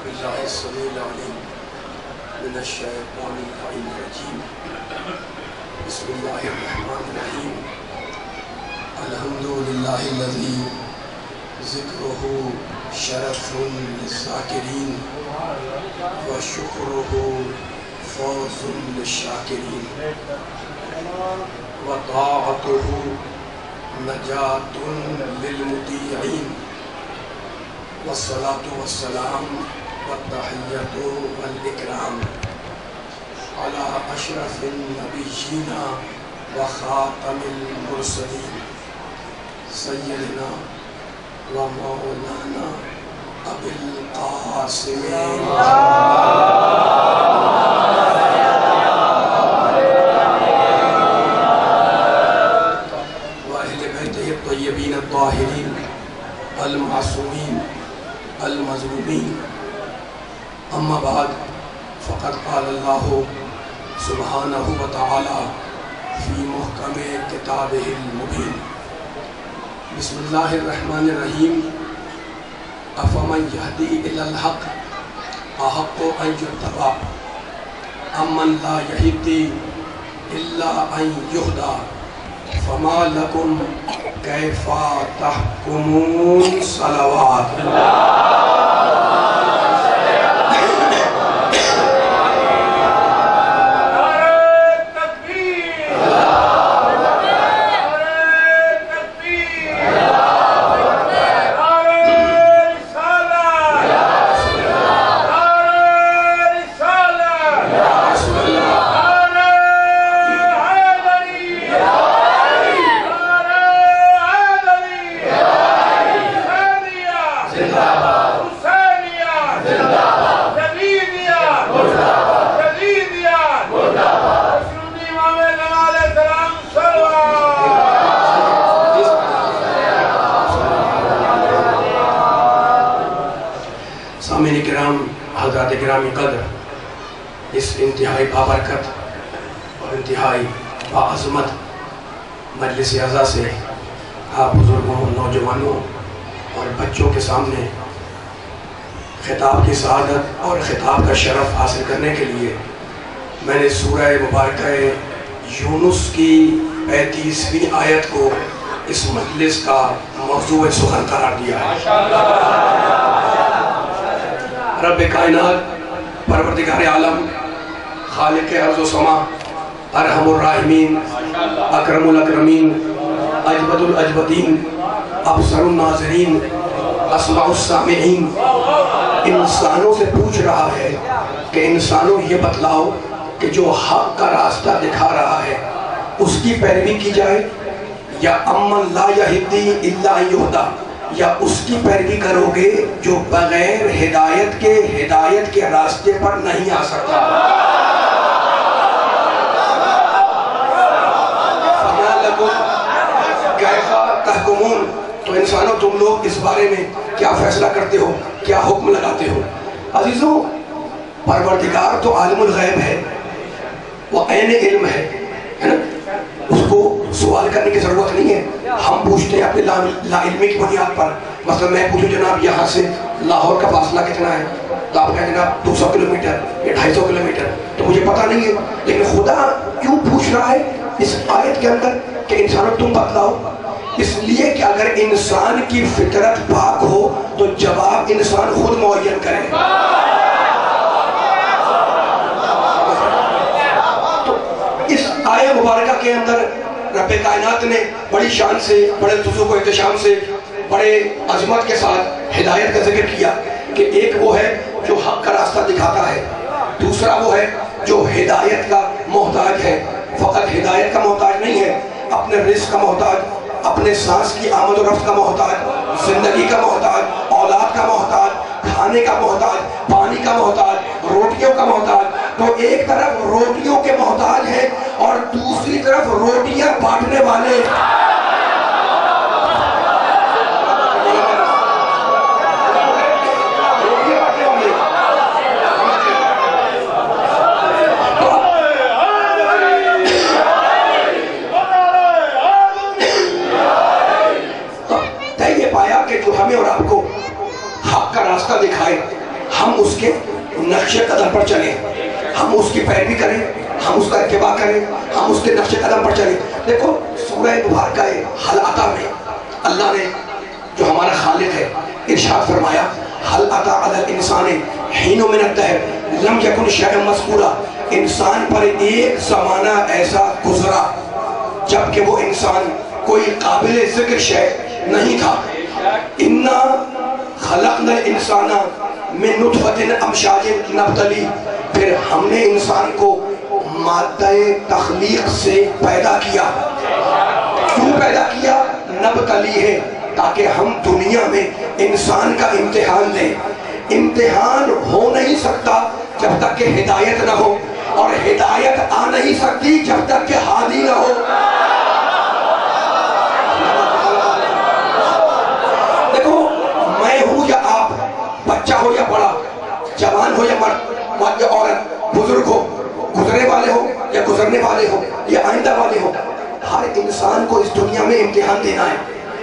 بالله السميع العليم من الشيطان اللعين الرجيم بسم الله الرحمن الرحيم الحمد لله الذي ذكره شرف للذاكرين وشكره فوز للشاكرين وطاعته نجاة للمطيعين والصلاة والسلام والتحية والإكرام على أشرف النبيين وخاتم المرسلين سيدنا ومولانا أبي القاسم وأهل بيته الطيبين الطاهرين المعصومين المظلومين اما بعد فقد قال الله سبحانه وتعالى في محكم كتابه المبين بسم الله الرحمن الرحيم افمن يهدي الى الحق احق ان يتبع امن لا يهدي الا ان يهدى فما لكم كيف تحكمون صلوات سامعین کرام، حضرات گرامی قدر، اس انتہائی بابرکت اور انتہائی باعظمت مجلس اعزا سے آپ بزرگوں، نوجوانوں اور بچوں کے سامنے خطاب کی سعادت اور خطاب کا شرف حاصل کرنے کے لیے میں نے سورہ مبارکہ یونس کی 35ویں آیت کو اس مجلس کا موضوع سخن قرار دیا ہے۔ رب کائنات، پروردگار عالم، خالق ارض و سما، ارحم الراحمین، اکرم الاکرمین، اجود الاجودین، ابصر الناظرین، اسمع السامعین، انسانوں سے پوچھ رہا ہے کہ انسانوں یہ بتلاؤ کہ جو حق کا راستہ دکھا رہا ہے اس کی پیروی کی جائے یا امن لا یہدی الا ان یہدی، یا اس کی پیروی کرو گے جو بغیر ہدایت کے راستے پر نہیں آ سکتا۔ فَمَا لَكُمْ كَيْفَ تَحْكُمُونَ، تو انسانوں تم لوگ اس بارے میں کیا فیصلہ کرتے ہو، کیا حکم لگاتے ہو؟ عزیزوں، پروردگار تو عالم الغیب ہے، وہ عین علم ہے نا؟ اس کو سوال کرنے کی ضرورت نہیں ہے۔ ہم پوچھتے ہیں اپنے لا علمی کی بنیاد پر۔ مثلا میں پوچھوں جناب یہاں سے لاہور کا فاصلہ کتنا ہے، تو آپ کہیں جناب 200 کلومیٹر یا 250 کلومیٹر، تو مجھے پتہ نہیں ہے، لیکن خدا کیوں پوچھ رہا ہے اس آیت کے اندر کہ انسانوں تم بتلاؤ؟ اس لیے کہ اگر انسان کی فطرت پاک ہو تو جواب انسان خود معین کرے۔ اس آیت مبارکہ کے اندر رب کائنات نے بڑی شان سے، بڑے خضوع و احتشام سے، بڑے عظمت کے ساتھ ہدایت کا ذکر کیا کہ ایک وہ ہے جو حق کا راستہ دکھاتا ہے، دوسرا وہ ہے جو ہدایت کا محتاج ہے۔ فقط ہدایت کا محتاج نہیں ہے، اپنے رزق کا محتاج، اپنے سانس کی آمد و رفت کا محتاج، زندگی کا محتاج، اولاد کا محتاج، کھانے کا محتاج، پانی کا محتاج، روٹیوں کا محتاج۔ تو ایک طرف روٹیوں کے محتاج ہیں اور دوسری طرف روٹیاں بانٹنے والے۔ ہمیں اور آپ کو حق کا راستہ دکھائے، ہم اس کے نقش قدم پر چلیں، ہم اس کی پیروی کریں، ہم اس کا اتباع کریں، ہم اس کے نقش قدم پر چلیں۔ دیکھو سورہ مبارکہ حل اتی میں اللہ نے جو ہمارا خالق ہے ارشاد فرمایا حل اتی علی الانسان حین من الدہر لم یکن شیئا مذکورا، انسان پر ایک زمانہ ایسا گزرا جب کہ وہ انسان کوئی قابل ذکر شے نہیں تھا۔ انا خلقنا الانسان من نطفۃ امشاج نبتلی، پھر ہم نے انسان کو مادہ تخلیق سے پیدا کیا۔ کیوں پیدا کیا؟ نبتلی ہے تاکہ ہم دنیا میں انسان کا امتحان دیں۔ امتحان ہو نہیں سکتا جب تک کہ ہدایت نہ ہو، اور ہدایت آ نہیں سکتی جب تک کہ ہادی نہ ہو۔ دیکھو میں ہوں یا آپ، بچہ ہو یا بڑا، جوان ہو یا مرد یا عورت، بزرگ ہو، گزرنے والے ہو یا گزرنے والے ہو یا آئندہ والے ہو، ہر انسان کو اس دنیا میں امتحان دینا ہے۔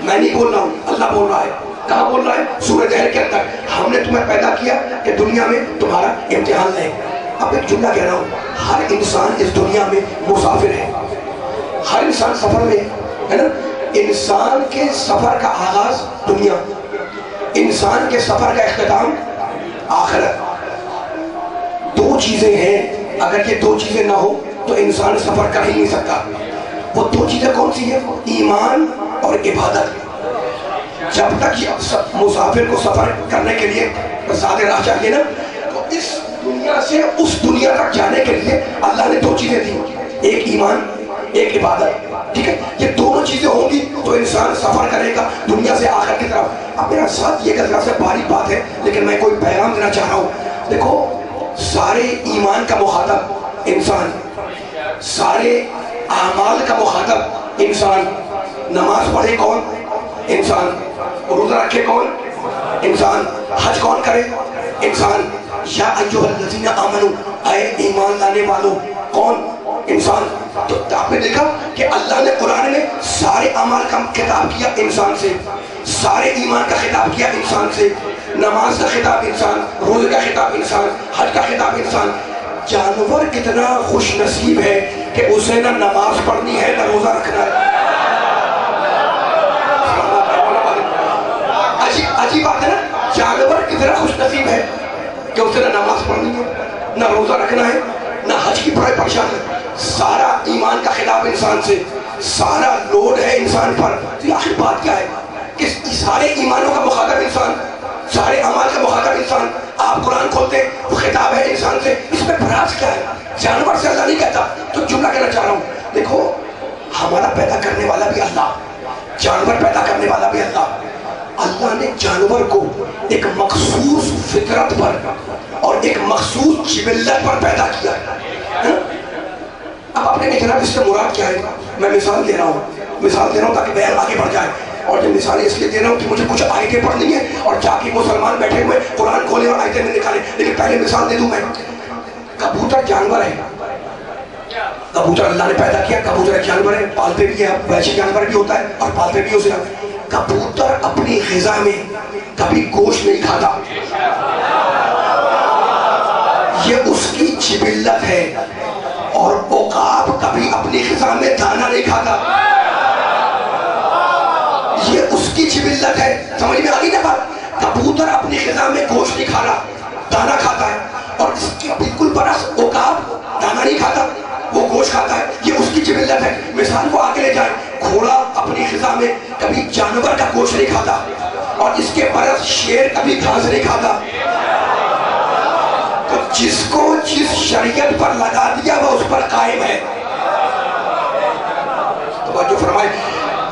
میں نہیں بول رہا ہوں، اللہ بول رہا ہے۔ کہاں بول رہا ہے؟ سورہ دہر کے اندر ہم نے تمہیں پیدا کیا کہ دنیا میں تمہارا امتحان لیں۔ اب ایک جملہ کہہ رہا ہوں، ہر انسان اس دنیا میں مسافر ہے، ہر انسان سفر میں ہے نا۔ انسان کے سفر کا آغاز دنیا، انسان کے سفر کا اختتام آخرت۔ دو چیزیں ہیں، اگر یہ دو چیزیں نہ ہو تو انسان سفر کر ہی نہیں سکتا۔ وہ دو چیزیں کون سی ہیں؟ ایمان اور عبادت۔ جب تک یہ مسافر کو سفر کرنے کے لیے زیادہ راہ چاہیے نا، تو اس دنیا سے اس دنیا تک جانے کے لیے اللہ نے دو چیزیں دی، ایک ایمان ایک عبادت، ٹھیک ہے؟ یہ دونوں چیزیں ہوں گی تو انسان سفر کرے گا دنیا سے آخر کی طرف۔ اب میرا ساتھ یہ ذرا سے باریک بات ہے لیکن میں کوئی پیغام دینا چاہ رہا ہوں۔ دیکھو سارے ایمان کا مخاطب انسان، سارے اعمال کا مخاطب انسان، نماز پڑھے کون؟ انسان، روزہ رکھے کون؟ انسان، حج کون کرے؟ انسان۔ یا ایھا الذین آمنوا، اے ایمان لانے والوں، کون؟ انسان۔ تو آپ نے دیکھا کہ اللہ نے قرآن میں سارے اعمال کا خطاب کیا انسان سے، سارے ایمان کا خطاب کیا انسان سے، نماز کا خطاب انسان، روزے کا خطاب انسان، حج کا خطاب انسان۔ جانور کتنا خوش نصیب ہے کہ اسے نہ نماز پڑھنی ہے نہ روزہ رکھنا ہے۔ عجیب بات ہے نا، جانور کتنا خوش نصیب ہے کہ اسے نہ نماز پڑھنی ہے نہ روزہ رکھنا ہے نہ حج کی پریشان ہے۔ سارا ایمان کا خطاب انسان سے، سارا لوڈ ہے انسان پر۔ تو آخر بات کیا ہے کہ سارے ایمانوں کا مخاطب انسان، سارے اعمال کا مخاطب انسان۔ آپ قرآن کھولتے وہ خطاب ہے انسان سے، اس میں فراز کیا ہے؟ جانور سے اللہ نہیں کہتا۔ تو جملہ کہنا چاہ رہا ہوں، دیکھو ہمارا پیدا کرنے والا بھی اللہ، جانور پیدا کرنے والا بھی اللہ۔ اللہ نے جانور کو ایک مخصوص فطرت پر اور ایک مخصوص جبلت پر پیدا کیا ہے۔ اب آپ نے کہا جناب اس سے مراد کیا ہے؟ میں مثال دے رہا ہوں تاکہ بیان آگے بڑھ جائے۔ اور یہ مثالیں اس لیے دے رہا ہوں کہ مجھے کچھ آیتیں پڑھنی ہیں اور جا کے مسلمان بیٹھے ہوئے قرآن کھولے اور آیتیں میں نکالے، لیکن پہلے مثال دے دوں میں۔ کبوتر جانور ہے، کبوتر اللہ نے پیدا کیا، کبوتر ایک جانور ہے، پالتے بھی ہے، ویسے جانور بھی ہوتا ہے اور پالتے بھی اسے۔ کبوتر اپنی غذا میں کبھی گوشت نہیں کھاتا، یہ اس کی جبلت ہے۔ اور عقاب کبھی اپنی غذا میں دانا نہیں کھاتا، یہ اس کی جبلت ہے۔ سمجھ میں آگئی نا بات؟ کبوتر اپنی غذا میں گوشت نہیں کھا رہا، دانا کھاتا ہے، اور اس کے بالکل برعکس عقاب دانا نہیں کھاتا، وہ گوشت کھاتا ہے، یہ اس کی جبلت ہے۔ مثال کو آگے لے جائیں، گھوڑا اپنی غذا میں کبھی جانور کا گوشت نہیں کھاتا، اور اس کے برعکس شیر کبھی گھاس نہیں کھاتا۔ تو جس کو جس شریعت پر لگا دیا وہ اس پر قائم ہے۔ توجہ فرمائے،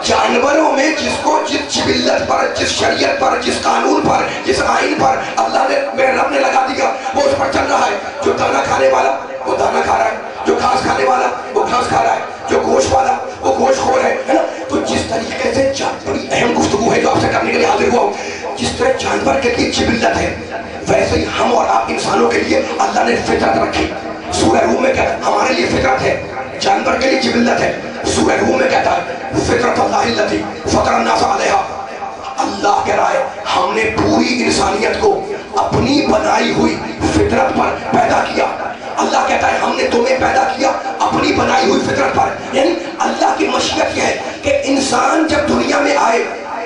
جانوروں میں جس کو جس جبلت پر، جس شریعت پر، جس قانون پر، جس آئین پر اللہ نے، میرے رب نے لگا دیا، وہ اس پر چل رہا ہے۔ جو دانا کھانے والا وہ دانا کھا رہا ہے، جو گھاس کھانے والا وہ گھاس کھا رہا ہے، جو گوشت والا وہ گوشت خور ہے نا۔ تو جس طریقے سے بڑی اہم گفتگو ہے جو آپ سے کرنے کے لیے حاضر ہوا ہوں، جس طرح جانور کے لیے جبلت ہے ویسے ہی ہم اور آپ انسانوں کے لیے اللہ نے فطرت رکھی۔ سورہ روم میں کہتا ہے ہمارے لیے فطرت ہے، جانور کے لیے جبلت ہے۔ سورہ روم میں کہتا ہے فطرت اللہ التی فطر الناس علیہا، اللہ کہہ رہا ہے ہم نے پوری انسانیت کو اپنی بنائی ہوئی فطرت پر پیدا کیا. اللہ کہتا ہے ہم نے تمہیں پیدا کیا اپنی بنائی ہوئی فطرت پر. یعنی اللہ کی مشیت یہ ہے کہ انسان جب دنیا میں آئے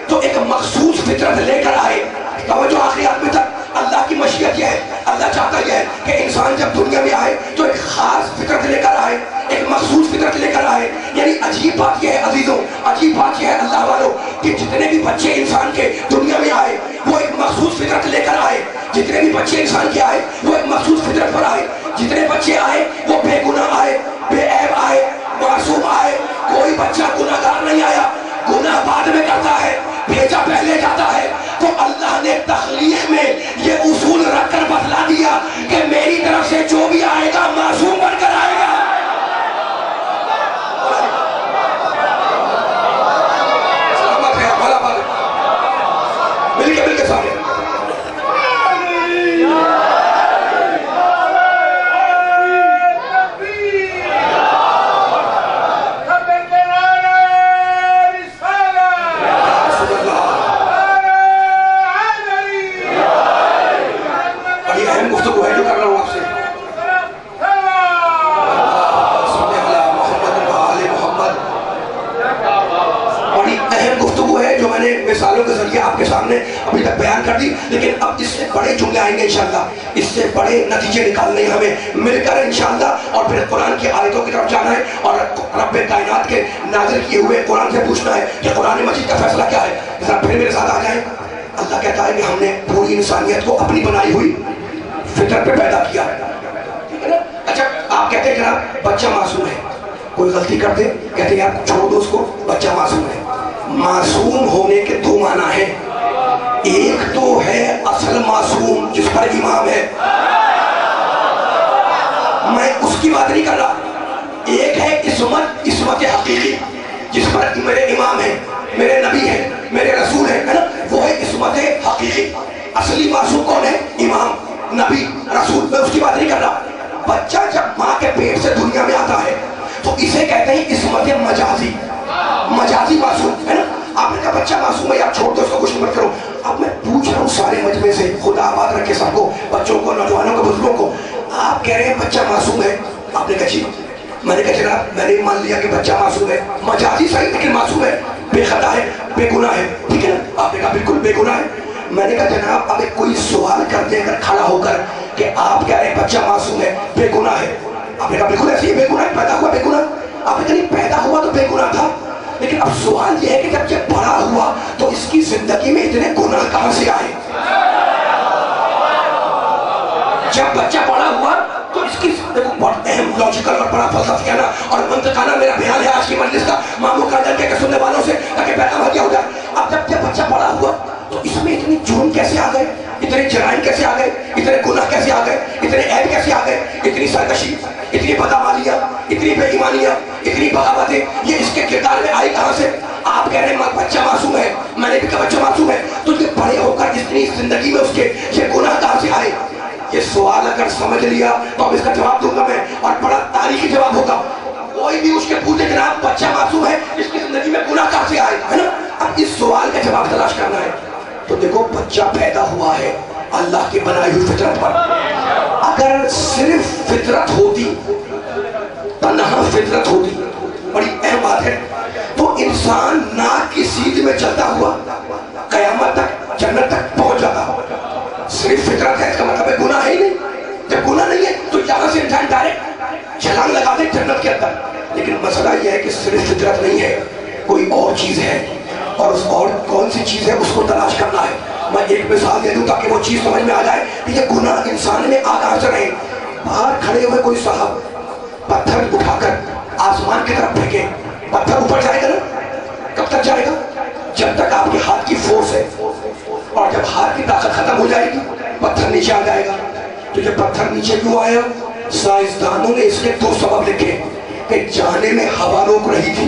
تو ایک مخصوص فطرت لے کر آئے. توجہ آخری آدمی تک. اللہ کی مشیت یہ ہے, اللہ چاہتا یہ ہے کہ انسان جب دنیا میں آئے تو ایک خاص فطرت لے کر آئے, ایک مخصوص فطرت لے کر آئے. یعنی عجیب بات یہ ہے عزیزوں, عجیب بات یہ ہے اللہ والوں, کہ جتنے بھی بچے انسان کے دنیا میں آئے وہ ایک مخصوص فطرت لے کر آئے. جتنے بھی بچے انسان کے آئے وہ ایک مخصوص فطرت پر آئے. جتنے بچے آئے وہ بے گناہ آئے, بے عیب آئے, معصوم آئے. کوئی بچہ گناہگار نہیں آیا. گناہ بعد میں کرتا ہے, بھیجا پہلے جاتا ہے. تو اللہ نے تخلیق میں یہ اصول رکھ کر بتلا دیا کہ میری طرف سے جو بھی آئے گا معصوم بن کر آئے گا. سلامت ہے بھلا بھلا مل کے سامنے. مثالوں کے ذریعے آپ کے سامنے ابھی تک بیان کر دی, لیکن اب اس سے بڑے جملے آئیں گے انشاءاللہ, اس سے بڑے نتیجے نکالنے ہیں ہمیں مل کر انشاءاللہ. اور پھر قرآن کی آیتوں کی طرف جانا ہے اور رب کائنات کے نازل کیے ہوئے قرآن سے پوچھنا ہے کہ قرآن مجید کا فیصلہ کیا ہے. ذرا پھر میرے ساتھ آ جائیں. اللہ کہتا ہے کہ ہم نے پوری انسانیت کو اپنی بنائی ہوئی فطرت پہ پیدا کیا ہے. ٹھیک ہے نا. اچھا آپ کہتے ہیں جناب بچہ معصوم ہے, کوئی غلطی کر دے کہتے ہیں یار چھوڑ دو اس کو, بچہ معصوم ہے. معصوم ہونے کے دو معنی ہیں. ایک تو ہے اصل معصوم جس پر امام ہے, میں اس کی بات نہیں کر رہا. ایک ہے عصمت, عصمت حقیقی جس پر میرے امام ہیں, میرے نبی ہیں, میرے رسول ہیں, وہ ہے عصمت حقیقی. اصلی معصوم کون ہے؟ امام, نبی, رسول. میں اس کی بات نہیں کر رہا. بچہ جب ماں کے پیٹ سے دنیا میں آتا ہے تو اسے کہتے ہیں عصمت مجازی, مجازی معصوم ہے نا. آپ نے کہا بچہ معصوم ہے, آپ چھوڑ دو اس کو, کچھ مت کرو. اب میں پوچھ رہا ہوں سارے مجمع سے, خدا آباد رکھے سب کو, بچوں کو, نوجوانوں کو, بزرگوں کو, آپ کہہ رہے ہیں بچہ معصوم ہے. آپ نے کہا جی. میں نے کہا جناب میں نے مان لیا کہ بچہ معصوم ہے, مجازی صحیح لیکن معصوم ہے, بے خطا ہے, بے گناہ ہے. ٹھیک ہے نا. آپ نے کہا بالکل بے گناہ ہے. میں نے کہا جناب اب کوئی سوال کر دے کر کھڑا ہو کر کہ آپ کہہ رہے ہیں بچہ معصوم ہے, بے گناہ ہے. آپ نے کہا بالکل ایسے ہی بے گناہ, پیدا ہوا بے گناہ. آپ نے کہا نہیں پیدا ہوا تو بے گناہ تھا, لیکن اب سوال یہ ہے کہ جب یہ بڑا ہوا تو اس کی زندگی میں اتنے گناہ کہاں سے آئے؟ جب بچہ بڑا ہوا تو اس کی بہت اہم لاجیکل اور بڑا فلسفیانہ اور منطقانہ میرا بیان ہے آج کی مجلس کا, ماموں کا جل کے سننے والوں سے تاکہ پیغام ہدیہ ہو جائے. اب جب بچہ بڑا ہوا تو اس میں اتنی جرم کیسے آ گئے, اتنے جرائم کیسے آ گئے, اتنے گناہ کیسے آ گئے, اتنے عیب کیسے آ گئے, اتنی سرکشی, اتنی بدعمالیاں, اتنی بے ایمانیاں, اتنی بغاوتیں, یہ اس کے کردار میں آئی کہاں سے؟ آپ کہہ رہے ہیں بچہ معصوم ہے, میں نے بھی کہا بچہ معصوم ہے, تو یہ بڑے ہو کر اتنی زندگی میں اس کے یہ گناہ کہاں سے آئے؟ یہ سوال اگر سمجھ لیا تو اب اس کا جواب دوں گا میں, اور بڑا تاریخی جواب ہوگا. کوئی بھی اس کے پوچھے جناب بچہ معصوم ہے, اس کی زندگی میں گناہ کہاں سے آئے, ہے نا. اب اس سوال کا جواب تلاش کرنا ہے. تو دیکھو بچہ پیدا ہوا ہے اللہ کی بنائی ہوئی فطرت پر. اگر صرف فطرت ہوتی, تنہا فطرت ہوتی, بڑی اہم بات ہے, تو انسان ناک کی سیدھ میں چلتا ہوا قیامت تک جنت تک پہنچ جاتا. صرف فطرت ہے اس کا مطلب ہے گناہ ہے ہی نہیں. جب گناہ نہیں ہے تو یہاں سے انسان ڈائریکٹ چھلانگ لگا دے جنت کے اندر. لیکن مسئلہ یہ ہے کہ صرف فطرت نہیں ہے, کوئی اور چیز ہے, اور اس اور کون سی چیز ہے اس کو تلاش کرنا ہے. میں ایک مثال دے دوں تاکہ وہ چیز سمجھ میں آ جائے کہ یہ گناہ انسان میں آ کہاں سے رہے. باہر کھڑے ہوئے کوئی صاحب پتھر اٹھا کر آسمان کی طرف پھینکے, پتھر اوپر جائے گا نا. کب تک جائے گا؟ جب تک آپ کے ہاتھ کی فورس ہے, اور جب ہاتھ کی طاقت ختم ہو جائے گی پتھر نیچے آ جائے گا. تو یہ پتھر نیچے کیوں آیا؟ سائنسدانوں نے اس کے دو سبب لکھے کہ جانے میں ہوا روک رہی تھی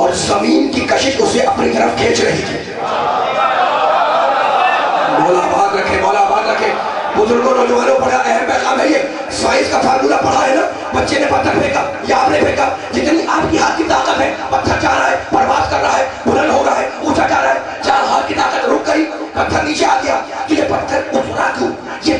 اور زمین کی کشش اسے اپنی طرف کھینچ رہی تھی. مولا آباد رکھے, مولا آباد رکھے. بزرگوں نوجوانوں بڑا اہم پیغام ہے یہ. سائنس کا فارمولہ پڑھا ہے نا, بچے نے پتھر پھینکا یا آپ نے پھینکا, جتنی آپ کی ہاتھ کی طاقت ہے پتھر جا رہا ہے, پرواز کر رہا ہے, بلند ہو رہا ہے, اونچا جا رہا ہے. جہاں ہاتھ کی طاقت رک گئی پتھر نیچے آ گیا. تو یہ پتھر اترا کیوں؟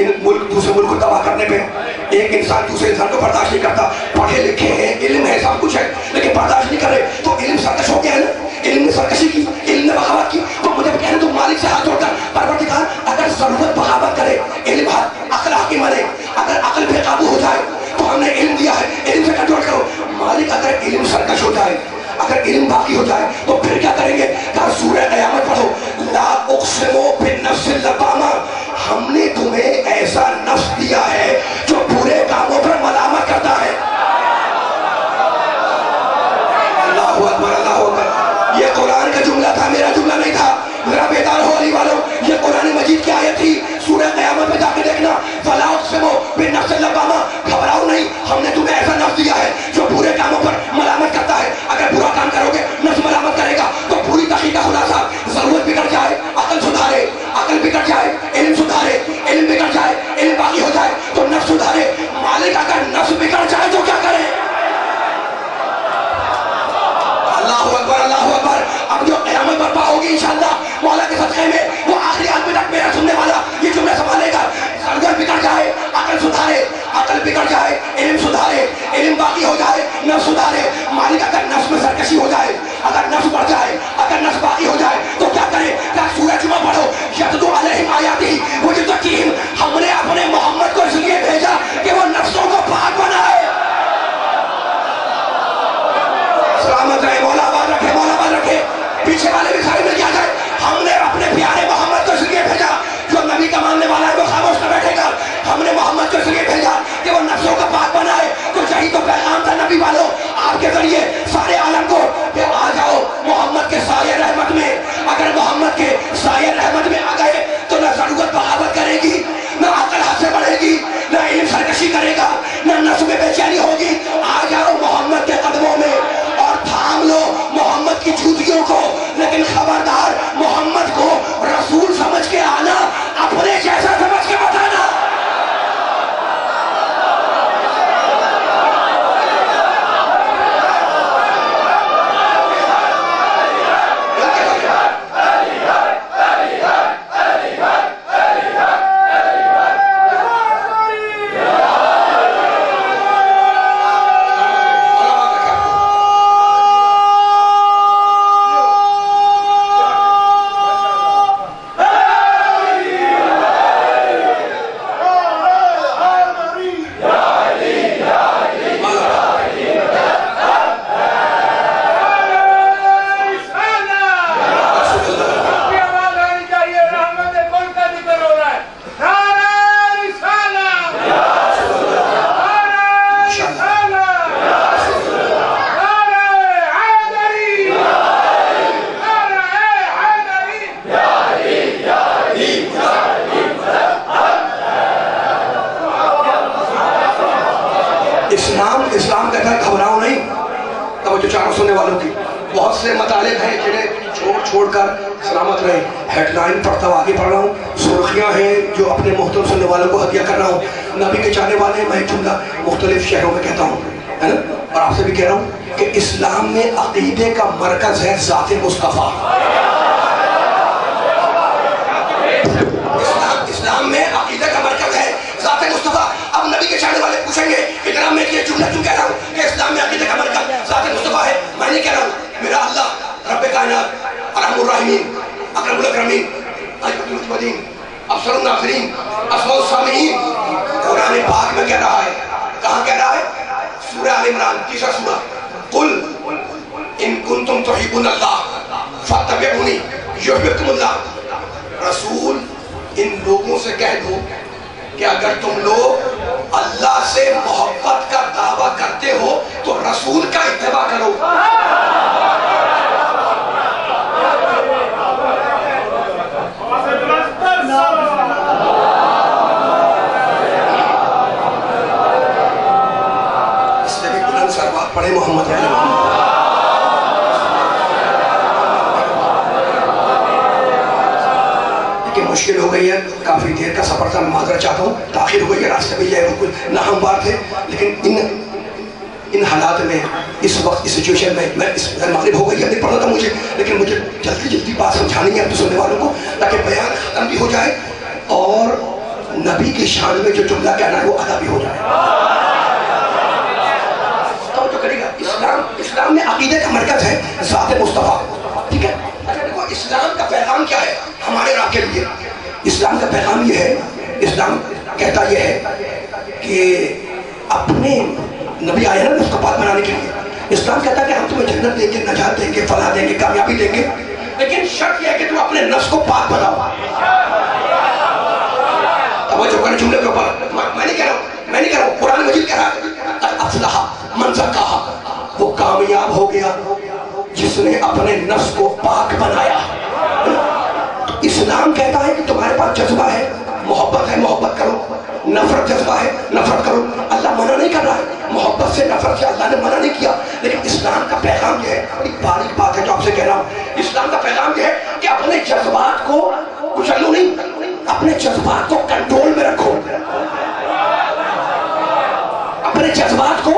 ان ملک دوسرے ملک کو تباہ کرنے پہ ایک انسان دوسرے انسان کو برداشت نہیں کرتا. پڑھے لکھے ہیں, علم ہے, سب کچھ ہے, لیکن برداشت نہیں کرے تو علم سرکش ہو گیا ہے نا. علم نے سرکشی کی, علم نے بغاوت کی. تو مجھے کہنا تو مالک سے ہاتھ جوڑ کر پروردگار اگر ضرورت بغاوت کرے, علم عقل حاکم بنے, اگر عقل بے قابو ہو جائے تو ہم نے علم دیا ہے, علم سے کنٹرول کرو. مالک اگر علم سرکش ہو جائے, اگر علم باقی ہو جائے تو پھر کیا کریں گے؟ کہا سورہ قیامت پڑھو, لا اقسم بالنفس اللوامہ, ہم نے تمہیں ایسا نفس دیا ہے جو برے کاموں پر ملامت کرتا ہے. اللہ اکبر, اللہ اکبر. یہ قرآن کا جملہ تھا, میرا جملہ نہیں تھا. میرا بیدار ہو علی والوں, یہ قرآن مجید کی آیت تھی. سورہ قیامت میں جا کے دیکھنا, فلا اقسم بالنفس اللوامہ, گھبراؤ نہیں, ہم نے تمہیں ایسا نفس دیا ہے جو برے کاموں پر ملامت کرتا ہے. اگر برا کام کرو گے نفس ملامت کرے گا. تو پوری تحقیق کا خلاصہ, ضرورت بگڑ جائے عقل سدھارے, عقل بگڑ جائے علم سدھارے, علم بگڑ جائے علم باقی ہو جائے تو نفس سدھارے. مالک اگر نفس بگڑ جائے تو کیا کرے؟ اللہ اکبر, اللہ اکبر. اب جو قیامت برپا ہوگی انشاءاللہ مولا کے صدقے میں, وہ آخری آدمی تک میرا سننے والا یہ جملہ سنبھالے گا. ضرورت بگڑ جائے عقل سدھارے, عقل بگڑ جائے علم سدھارے, علم باقی ہو جائے نفس سدھارے. مالک اگر نفس میں سرکشی ہو جائے, اگر نفس بڑھ جائے, اگر نفس باقی ہو جائے تو کیا کرے؟ کیا سورہ جمعہ پڑھو, یتلو علیہم آیاتہ ویزکیہم, ہم نے اپنے محمد کو اس لیے بھیجا کہ وہ نفسوں کو پاک بنائے. سلامت رہے, مولا آباد رکھے, مولا آباد رکھے. پیچھے والے بھی سارے مل کے آ جائے. ہم نے اپنے پیارے محمد کو اس لیے بھیجا, جو نبی کا ماننے والا ہے وہ خاموش نہ بیٹھے گا. ہم نے محمد کو اس لیے بھیجا کہ وہ نفسوں کو پاک بنائے. تو یہی تو پیغام تھا نبی والوں آپ کے ذریعے سارے عالم کو, کہ آ جاؤ محمد کے سایہ رحمت میں. اگر محمد کے سایہ رحمت میں آ گئے تو نہ ضرورت بغاوت کرے گی, نہ عقل حد سے بڑھے گی, نہ علم سرکشی کرے گا, نہ نفس میں بے چینی ہوگی. آ جاؤ محمد کے قدموں میں اور تھام لو محمد کی جوتیوں کو, لیکن خبردار محمد کو رسول سمجھ کے آنا, اپنے جیسا سمجھ کے بتانا. اسلام کہتا ہے گھبراؤ نہیں. توجہ چاروں سننے والوں کی, بہت سے مطالب ہیں جنہیں چھوڑ کر سلامت رہے. ہیڈ لائن پڑھتا ہوں, آگے پڑھ رہا ہوں. سرخیاں ہیں جو اپنے محترم سننے والوں کو ہدیہ کر رہا ہوں. نبی کے چاہنے والے میں جملہ مختلف شہروں میں کہتا ہوں, ہے نا, اور آپ سے بھی کہہ رہا ہوں کہ اسلام میں عقیدے کا مرکز ہے ذات مصطفیٰ. اسلام میں عقیدے کا مرکز ہے ذات مصطفیٰ. اب نبی کے چاہنے والے پوچھیں گے کہ جناب میں یہ جملہ کیوں کہہ رہا ہوں کہ اسلام میں عقیدے کا مرکز ذات مصطفیٰ ہے؟ میں نہیں کہہ رہا ہوں, میرا اللہ رب کائنات ارحم الراحمین اکرم الاکرمین اجود المجودین افضل الناظرین اسمع السامعین قرآن پاک میں کہہ رہا ہے. کہاں کہہ رہا ہے؟ سورہ آل عمران 3 سورہ, قل ان کنتم تحبون اللہ فاتبعونی یحببکم اللہ. رسول ان لوگوں سے کہہ دو کہ اگر تم لوگ اللہ سے محبت کا دعویٰ کرتے ہو تو رسول کا اتباع کرو. اس نے بھی بلند سروات پڑھے محمد علیہ وسلم. مشکل ہو گئی ہے, کافی دیر کا سفر تھا, میں معذرت چاہتا ہوں, تاخیر ہو گئی ہے, راستے میں یہ بالکل ناہموار تھے. لیکن ان حالات میں اس وقت اس سچویشن میں مغرب ہو گئی ہے, نہیں پڑھنا تھا مجھے, لیکن مجھے جلدی بات سمجھانی ہے اپنے سننے والوں کو تاکہ بیان ختم بھی ہو جائے اور نبی کی شان میں جو جملہ کہنا ہے وہ ادا بھی ہو جائے. تو کرے گا. اسلام میں عقیدے کا مرکز ہے ذات مصطفیٰ. ٹھیک ہے. اچھا دیکھو اسلام کا پیغام کیا ہے ہمارے راہ کے لیے. اسلام کا پیغام یہ ہے, اسلام کہتا یہ ہے کہ اپنے نبی آئے نا اس کو پاک بنانے کے لیے. اسلام کہتا ہے کہ ہم تمہیں جنت دیں گے, نجات دیں گے, فلاح دیں گے, کامیابی دیں گے, لیکن شرط یہ ہے کہ تم اپنے نفس کو پاک بناؤ. توجہ کریں جملے کے اوپر. میں نہیں کہہ رہا ہوں, قرآن مجید کہہ رہا ہے افلح من زکاہا, وہ کامیاب ہو گیا جس نے اپنے نفس کو پاک بنایا. اسلام کہتا ہے کہ تمہارے پاس جذبہ ہے, محبت ہے, محبت کرو. نفرت جذبہ ہے, نفرت کرو. اللہ منع نہیں کر رہا ہے, محبت سے نفرت سے اللہ نے منع نہیں کیا. لیکن اسلام کا پیغام یہ ہے, بڑی باریک بات ہے جو آپ سے کہہ رہا ہوں, اسلام کا پیغام یہ ہے کہ اپنے جذبات کو کچلو نہیں, اپنے جذبات کو کنٹرول میں رکھو, اپنے جذبات کو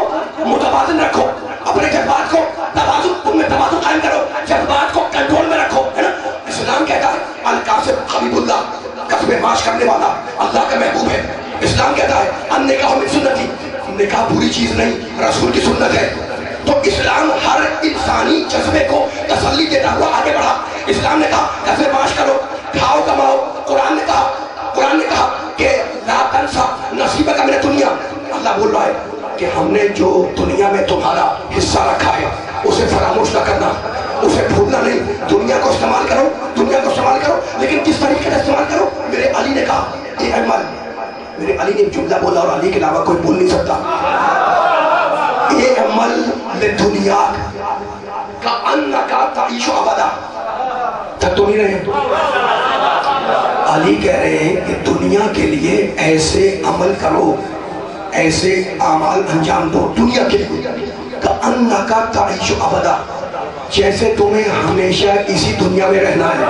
متوازن رکھو, اپنے جذبات کو توازن قائم کرو, جذبات کو کنٹرول میں رکھو, ہے نا. اسلام کہتا ہے القاسم حبیب اللہ, قصب معاش کرنے والا اللہ کا محبوب ہے. اسلام کہتا ہے النکاح من سنتی, نکاح بری چیز نہیں, رسول کی سنت ہے. تو اسلام ہر انسانی جذبے کو تسلی دیتا ہوا آگے بڑھا. اسلام نے کہا قصب معاش کرو, کھاؤ کماؤ. قرآن نے کہا کہ لا تنسا نصیبک من الدنیا. اللہ بول رہا ہے کہ ہم نے جو دنیا میں تمہارا حصہ رکھا ہے اسے فراموش نہ کرنا, اسے بھولنا نہیں. دنیا کو استعمال کرو, لیکن کس طریقے سے استعمال کرو. میرے علی نے کہا اے عمل, میرے علی نے جملہ بولا اور علی کے علاوہ کوئی بول نہیں سکتا. اے عمل لدنیا کأنکا تعیش ابدا. تک تو نہیں رہے. علی کہہ رہے ہیں کہ دنیا کے لیے ایسے عمل کرو, ایسے اعمال انجام دو دنیا کے لیے کأنکا تعیش ابدا, جیسے تمہیں ہمیشہ اسی دنیا میں رہنا ہے.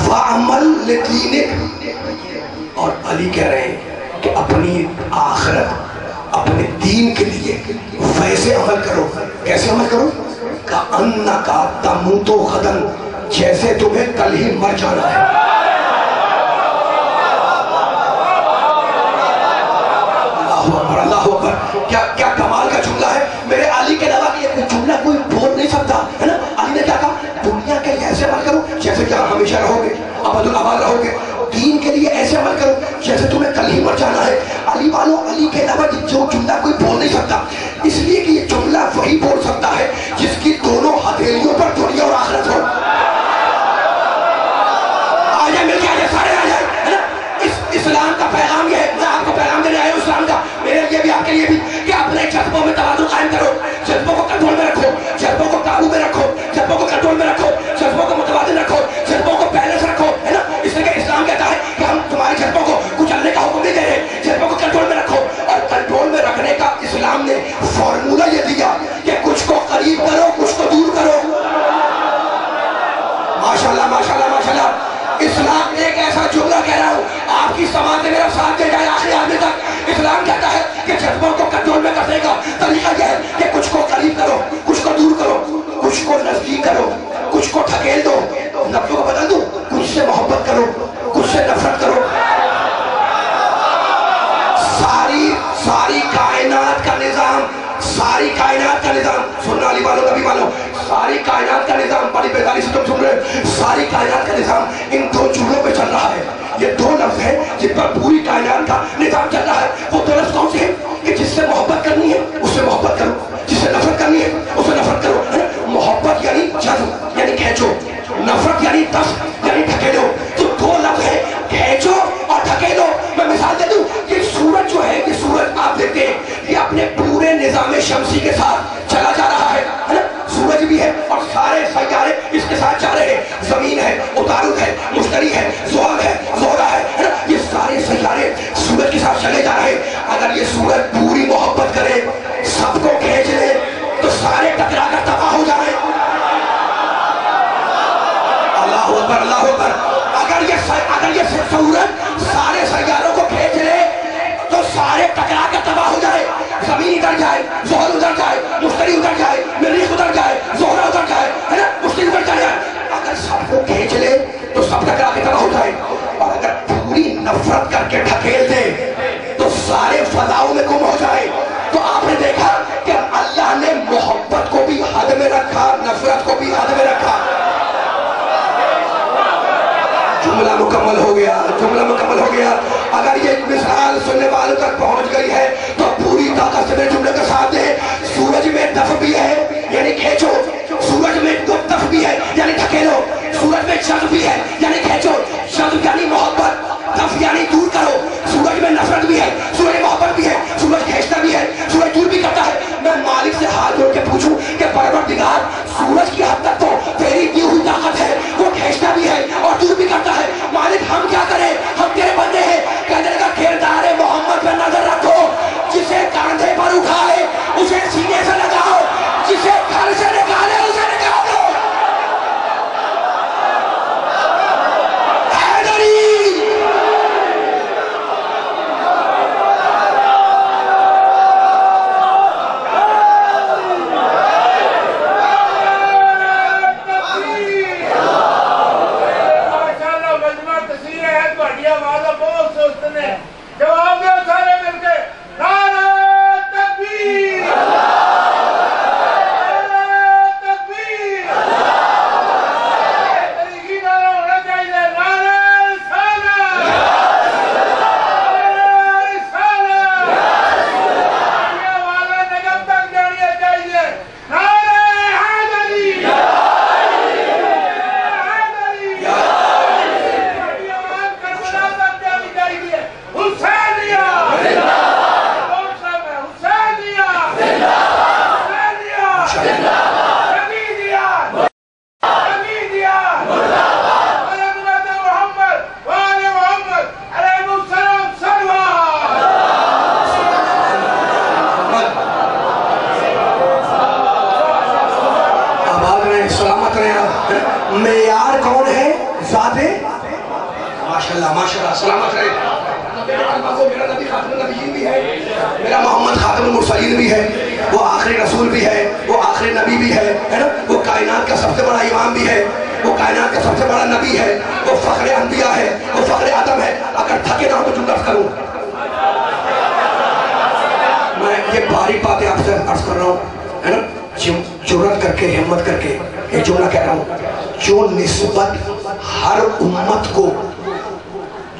وَعَمَلْ لِدِينِكَ, اور علی کہہ رہے ہیں کہ اپنی آخرت, اپنے دین کے لیے ویسے عمل کرو. کیسے عمل کرو؟ کأنکا تموت غداً, جیسے تمہیں کل ہی مر جانا ہے. اللہ اکبر. کیا کمال کا جملہ ہے. میرے علی کے علاوہ یہ جملہ کوئی بول نہیں سکتا, ہے نا. علی نے کیا کہا, دنیا کے لیے ایسے عمل کرو جیسے کہ ہمیشہ رہو گے, ابدالآباد رہو گے. دین کے لیے ایسے عمل کرو جیسے تمہیں کل ہی مر جانا ہے. علی والوں, علی کے علاوہ جو جملہ کوئی بول نہیں سکتا, اس لیے کہ یہ جملہ وہی بول سکتا ہے جس کی دونوں ہتھیلیوں پر دنیا اور آخرت ہو. آجائے مل کے آجائے, سارے آجائے, ہے نا. اسلام کا پیغام یہ ہے, میں آپ کو پیغام دینے آیا ہوں اسلام کا, میرے لیے بھی آپ کے لیے بھی, کہ اپنے جذبوں میں توازن قائم کرو, جذبوں کو کنٹرول میں رکھو, جذبوں کو قابو میں رکھو, جذبوں کو کنٹرول میں رکھو, جذبوں کو متوازن رکھو, جذبوں کو بیلنس رکھو, ہے نا. اس لیے کہ اسلام کہتا ہے کہ ہم تمہارے جذبوں کو کچلنے کا حکم نہیں دے رہے, جذبوں کو کنٹرول میں رکھو. اور کنٹرول میں رکھنے کا اسلام نے فارمولہ یہ دیا کہ کچھ کو قریب کرو, کچھ کو دور کرو. ماشاءاللہ ماشاءاللہ ماشاءاللہ. اسلام ایک ایسا جملہ کہہ رہا ہوں, آپ کی سماعت میرا ساتھ دے جائے آخری آدمی تک. اسلام کہتا ہے کہ جذبوں کو کنٹرول میں کرنے کا طریقہ یہ ہے کہ کچھ کو قریب کرو, کچھ کو دور کرو, کچھ کو نزدیک کرو, کچھ کو ڈھکیل دو. لفظوں کو بدل دو, کچھ سے محبت کرو, کچھ سے نفرت کرو. ساری کائنات کا نظام, ساری کائنات کا نظام سننا علی والوں, نبی والوں, ساری کائنات کا نظام, بڑی بیداری سے تم سن رہے, ساری کائنات کا نظام ان دو جملوں پہ چل رہا ہے. یہ دو لفظ ہیں جن پر پوری کائنات کا نظام چل رہا ہے. وہ دو لفظ کون سے ہیں کہ جس سے محبت کرنی ہے اس سے محبت کرو, جس سے نفرت کرنی ہے اس سے نفرت کرو. محبت یعنی جذب یعنی کھینچو, نفرت یعنی دفع یعنی ڈھکیلو. تو دو لفظ ہیں, کھینچو اور ڈھکیلو. میں مثال دے دوں, یہ سورج جو ہے, یہ سورج آپ دیکھتے ہیں یہ اپنے پورے نظام شمسی کے ساتھ چلا جا رہا ہے, نا. سورج بھی ہے اور سارے سیارے اس کے ساتھ جا رہے ہیں. زمین ہے, عطارد ہے, مشتری ہے, زحل ہے, زہرہ ہے, نا. یہ سارے سیارے سورج کے ساتھ چلے جا رہے ہیں. اگر یہ سورج پوری محبت کرے, سب کو کھینچ لے, تو سارے ٹکرا کر تباہ ہو جائے. اللہ اکبر, اللہ اکبر. اگر یہ سورج سارے سیاروں کو کھینچ لے تو سارے ٹکرا کر تباہ ہو جائے. زمین ادھر جائے, زحل ادھر جائے, مشتری ادھر جائے, مریخ ادھر جائے, زہرہ ادھر جائے, ہے نا, مشتری ادھر جائے. اگر سب کو کھینچ لے تو سب ٹکرا کے تباہ ہو جائے. سارے فضاؤں میں گم ہو جائے. تو آپ نے دیکھا کہ اللہ نے محبت کو بھی حد میں رکھا, نفرت کو بھی حد میں رکھا. جملہ مکمل ہو گیا, جملہ مکمل ہو گیا. اگر یہ مثال سننے والوں تک پہنچ گئی ہے تو پوری طاقت سے میرے جملے کا ساتھ دیں. سورج میں دف بھی ہے یعنی کھینچو, سورج میں دف بھی ہے یعنی دھکیلو, سورج میں جذب بھی ہے یعنی کھینچو, جذب یعنی محبت, دف یعنی دور کرو. سورج میں نفرت بھی ہے, سورج محبت بھی ہے, سورج کھینچتا بھی ہے, سورج دور بھی کرتا ہے. میں مالک سے ہاتھ جوڑ کے پوچھوں کہ پروردگار سورج کی حد تک تو تیری دی ہوئی طاقت ہے, وہ کھینچتا بھی ہے اور دور بھی کرتا ہے. مالک ہم کیا کریں, ہم تیرے بندے ہیں. کہنے لگا کردار محمد پر نظر رکھو, جسے کاندھے پر اٹھائے اسے سینے سے لگاؤ, جسے گھر سے نکالے اسے نکالو. معیار کون ہے؟ ذات ماشاءاللہ ماشاءاللہ, سلامت رہے. میرا نبی خاتم النبیین بھی ہے, میرا محمد خاتم المرسلین بھی ہے, وہ آخری رسول بھی ہے, وہ آخری نبی بھی ہے نا, وہ کائنات کا سب سے بڑا امام بھی ہے, وہ کائنات کا سب سے بڑا نبی ہے, وہ فخر انبیاء ہے, وہ فخر آدم ہے. اگر تھکے نہ ہو تو جملہ کروں. میں یہ باری باتیں آپ سے عرض کر رہا ہوں ہے نا, جرأت کر کے, ہمت کر کے ایک جملہ کہہ رہا ہوں. جو نسبت ہر امت کو,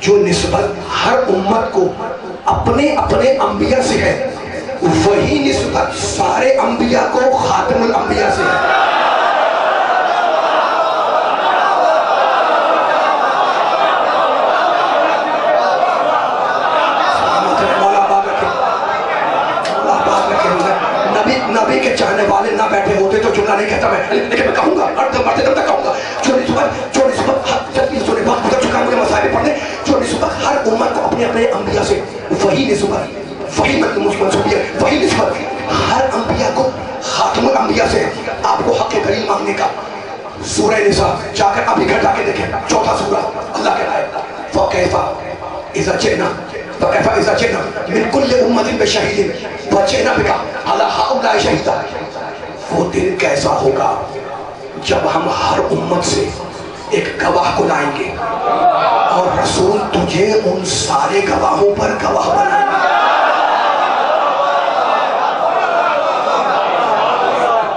جو نسبت ہر امت کو اپنے اپنے انبیاء سے ہے, وہی نسبت سارے انبیاء کو خاتم الانبیاء سے ہے. نبی کے چاہنے والے نہ بیٹھے ہوتے تو جملہ نہیں کہتا میں, لیکن میں کہوں گا, مرتے دم تک کہوں گا. جو نسبت جلدی سونے وقت گزر چکا ہے مجھے مسائل پڑھنے. جو نسبت ہر امت کو اپنے اپنے انبیاء سے, وہی نسبت, وہی منصوبیت, وہی نسبت ہر انبیاء کو خاتم الانبیاء سے. آپ کو حق دلیل مانگنے کا سورہ نساء جا کر ابھی گھر جا کے دیکھیں, 4 سورہ. اللہ کہتا ہے فَكَيْفَ إِذَا جِئْنَا فَكَيْفَ إِذَا جِئْنَا مِنْ كُلِّ أُمَّةٍ بِشَهِيدٍ وَجِئْنَا بِكَ عَلَىٰ هَؤُلَاءِ شَهِيدًا. وہ دن کیسا ہوگا جب ہم ہر امت سے ایک گواہ کو لائیں گے اور رسول تجھے ان سارے گواہوں پر گواہ بنائیں گے.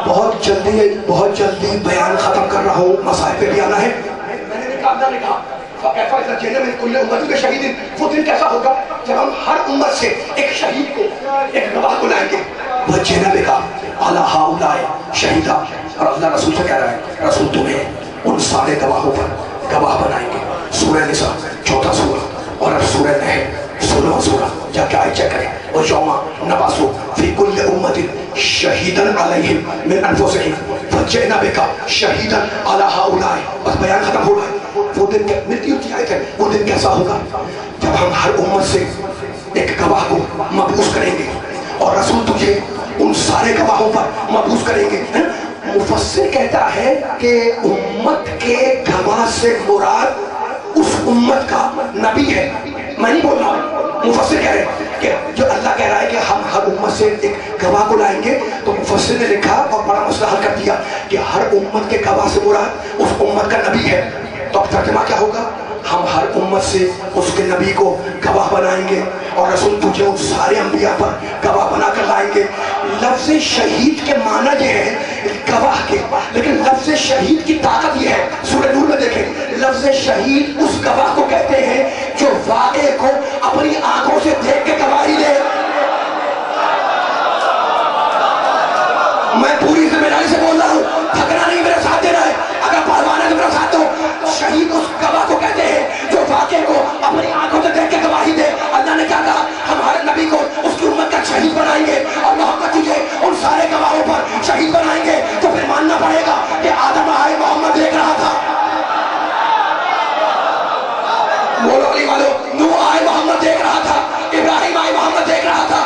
بہت جلدی بیان ختم کر رہا ہوں, مسائل پہ بھی آنا ہے. میں نے کہا فَكَيْفَ إِذَا جِئْنَا مِنْ كُلِّ أُمَّةٍ بِشَهِيدٍ. وہ دن کیسا ہوگا جب ہم ہر امت سے ایک شہید کو, ایک گواہ کو لائیں گے. وَجِئْنَا بِكَ عَلَىٰ هَؤُلَاءِ شَهِيدًا. اور اللہ رسول سے کہہ رہا ہے, رسول تمہیں ان سارے گواہوں پر گواہ بنائیں گے. سورہ نساء 4 سورہ, اور اب سورہ نحل 16 سورہ. جا کے آئے چیک کریں. وَيَوْمَ نَبْعَثُ فِي كُلِّ أُمَّةٍ شَهِيدًا عَلَيْهِمْ مِنْ أَنفُسِهِمْ وَجِئْنَا بِكَ شَهِيدًا عَلَىٰ هَؤُلَاءِ. بس بیان ختم ہو رہا ہے. وہ دن ملتی ہوتی آیت ہے, وہ دن کیسا ہوگا جب ہم ہر امت سے ایک گواہ کو مبعوث کریں گے اور رسول تجھے ان سارے گواہوں پر مبعوث کریں گے. مفسر کہتا ہے کہ امت کے گواہ سے مراد اس امت کا نبی ہے. میں نہیں بول رہا ہوں, مفسر کہہ رہے ہیں کہ جو اللہ کہہ رہا ہے کہ ہم ہر امت سے ایک گواہ کو لائیں گے, تو مفسر نے لکھا اور بڑا مسئلہ حل کر دیا کہ ہر امت کے گواہ سے مراد اس امت کا نبی ہے. تو اب ترجمہ کیا ہوگا, ہم ہر امت سے اس کے نبی کو گواہ بنائیں گے اور رسول تجھے ان سارے انبیاء پر گواہ بنا کر لائیں گے۔ لفظ شہید کے معنی یہ ہے گواہ کے، لیکن لفظ شہید کی طاقت یہ ہے، سورہ نور میں دیکھیں، لفظ شہید اس گواہ کو کہتے ہیں جو واقعے کو اپنی آنکھوں سے دیکھ کے گواہی دے۔ میں پوری ذمہ داری سے بول رہا ہوں، تھکنا نہیں، میرے ساتھ دینا ہے، اگر پہلوان ہے تو میرا ساتھ دو۔ شہید اس گواہ کو کہتے ہیں جو واقعے کو اپنی آنکھوں سے دیکھ کے گواہی دے۔ اللہ نے کیا کہا؟ ہم ہر نبی کو اس کی امت کا شہید بنائیں گے اور محمد تجھے ان سارے گواہوں پر شہید بنائیں گے۔ تو پھر ماننا پڑے گا کہ آدم آئے محمد دیکھ رہا تھا، بولو علی والو، نوح آئے محمد دیکھ رہا تھا، ابراہیم آئے محمد دیکھ رہا تھا۔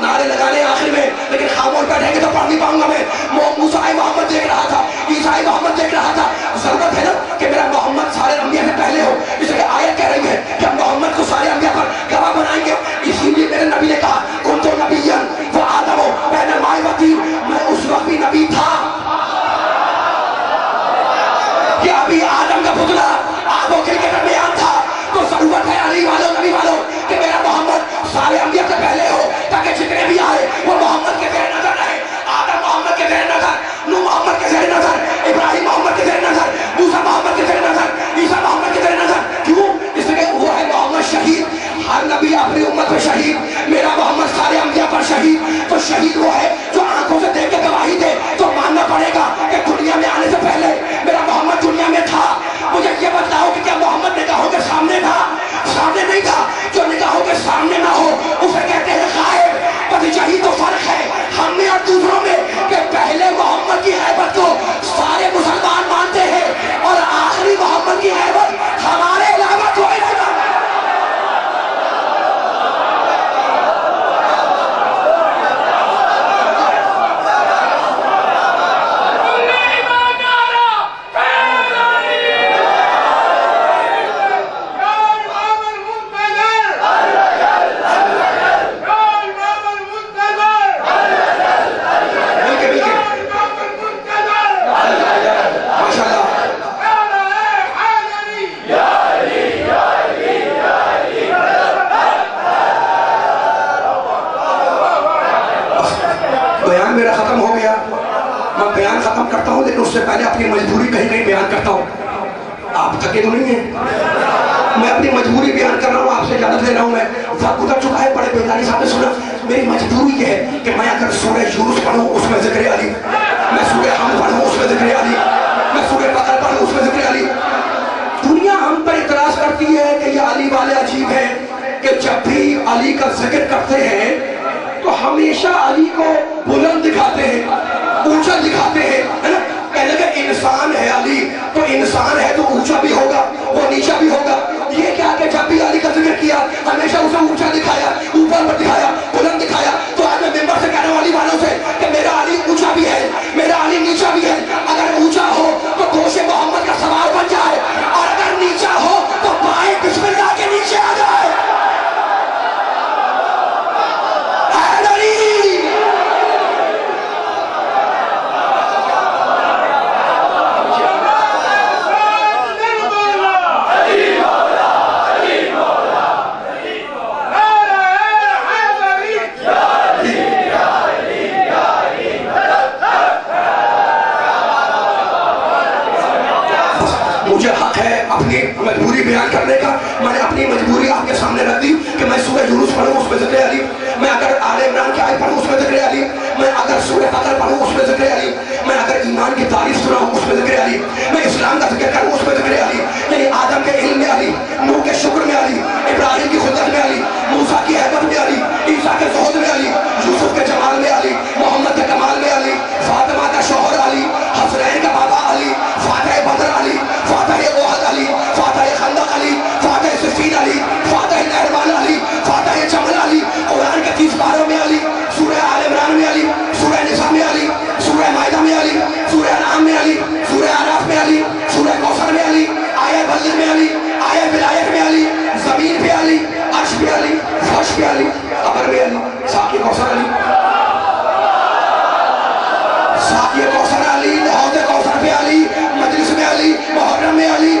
نعرے لگانے آخر میں، لیکن خاموش بیٹھیں گے تو پڑھ نہیں پاؤں گا میں۔ موسیٰ آئے محمد دیکھ رہا تھا، عیسیٰ آئے محمد دیکھ رہا تھا۔ ضرورت ہے نا کہ میرا محمد سارے انبیاء سے پہلے ہو، اس لیے آیت کہہ رہی ہے کہ ہم محمد کو سارے انبیاء پر گواہ بنائیں گے۔ اسی لیے میرے نبی نے کہا کنت نبیا وآدم بین الماء والطین، میں اس وقت بھی نبی تھا کہ ابھی آدم کا پتلا آب و گل کے درمیان تھا۔ تو ضرورت ہے علی والوں، نبی والوں، کہ میرا محمد سارے انبیاء سے پہلے ہو، تاکہ جتنے بھی آئے وہ محمد کے زیر نظر رہے۔ آدم محمد کے زیر نظر، نوح محمد کے زیر نظر، ابراہیم محمد کے زیر نظر، موسیٰ محمد کے زیر نظر، عیسیٰ محمد کے زیر نظر۔ کیوں؟ اس لیے وہ ہے محمد شہید۔ ہر نبی اپنی امت پہ شہید، میرا محمد سارے انبیاء پر شہید۔ تو شہید وہ ہے جو آنکھوں سے دیکھ کے گواہی دے۔ تو ماننا پڑے گا کہ دنیا میں آنے سے پہلے میرا محمد دنیا میں تھا۔ مجھے یہ بتاؤ کہ کیا محمد نگاہوں کے سامنے تھا؟ سامنے نہیں تھا۔ جو نگاہوں کے سامنے نہ ہو اسے کہتے ہیں غائب۔ بس یہی تو فرق ہے ہم میں اور دوسروں میں، کہ پہلے محمد کی ہیبت کو سارے مسلمان مانتے ہیں اور آخری محمد کی ہیبت ہمارے علاوہ کوئی نہیں مانتا۔ میرا ختم ہو گیا، میں بیان ختم کرتا ہوں، لیکن اس سے پہلے اپنی مجبوری کہیں کہیں بیان کرتا ہوں۔ آپ تھکے تو نہیں ہیں؟ میں اپنی مجبوری بیان کر رہا ہوں، آپ سے اجازت لے رہا ہوں۔ میں وقت گزر چکا ہے، بڑے بیداری صاحب نے سنا۔ میری مجبوری یہ ہے کہ میں اگر سورہ یونس پڑھوں اس میں ذکر علی، میں سورہ حمد پڑھوں اس میں ذکر علی، میں سورہ بقرہ پڑھوں اس میں ذکر علی۔ دنیا ہم پر اعتراض کرتی ہے کہ یہ علی والے عجیب ہیں کہ جب بھی علی کا ذکر کرتے ہیں تو ہمیشہ علی کو بلند دکھاتے ہیں، اونچا دکھاتے ہیں، ہے نا؟ کہنے کہ انسان ہے علی، تو انسان ہے تو اونچا بھی ہوگا، وہ نیچا بھی ہوگا۔ یہ کیا کہ جب بھی علی کا ذکر کیا ہمیشہ اسے اونچا دکھایا، اوپر پر دکھایا، بلند دکھایا۔ تو آج میں ممبر سے کہہ رہا ہوں علی والوں سے کہ میرا علی اونچا بھی ہے، میرا علی نیچا بھی ہے۔ اگر اونچا ہو تو گوش محمد کا سوار بن جائے، اور اگر نیچا ہو تو پائے بسم اللہ کے نیچے آ جائے۔ مجھے حق ہے اپنی مجبوری بیان کرنے کا۔ میں نے اپنی مجبوری آپ کے سامنے رکھ دی کہ میں سورہ یونس پڑھوں اس میں ذکر علی، میں اگر آل عمران کی آیت پڑھوں اس میں ذکر علی، میں اگر سورہ بقرہ پڑھوں اس میں ذکر علی، میں اگر ایمان کی تعریف سناؤں اس میں ذکر علی، میں اسلام کا ذکر کروں اس میں ذکر علی۔ یعنی آدم کے علم میں علی، نوح کے شکر میں علی، ابراہیم کی خدمت میں علی، موسیٰ کی ہیبت میں علی، عیسیٰ کے زہد میں علی، یوسف کے جمال میں علی، محمد کے کمال میں علی، فاطمہ کا شوہر علی، حسنین کا بابا علی، فاتح بدر علی، فاتح احد علی، فاتح خندق علی، فاتح صفین علی، فاتح نہروان علی، فاتح جمل علی، قرآن کے 30 پاروں میں علی، سورہ آل عمران میں علی، سورہ نساء میں علی، سورہ مائدہ میں علی، سورہ انعام میں علی، سورہ اعراف میں علی، سورہ کوثر میں علی، آیہ بدر میں علی، آیہ ولایت میں علی، زمین پہ علی، عرش پہ علی، فرش پہ علی، قبر میں علی، ساقی کوثر علی، ساقی کوثر علی، حوض کوثر پہ علی، مجلس میں علی، محرم میں علی،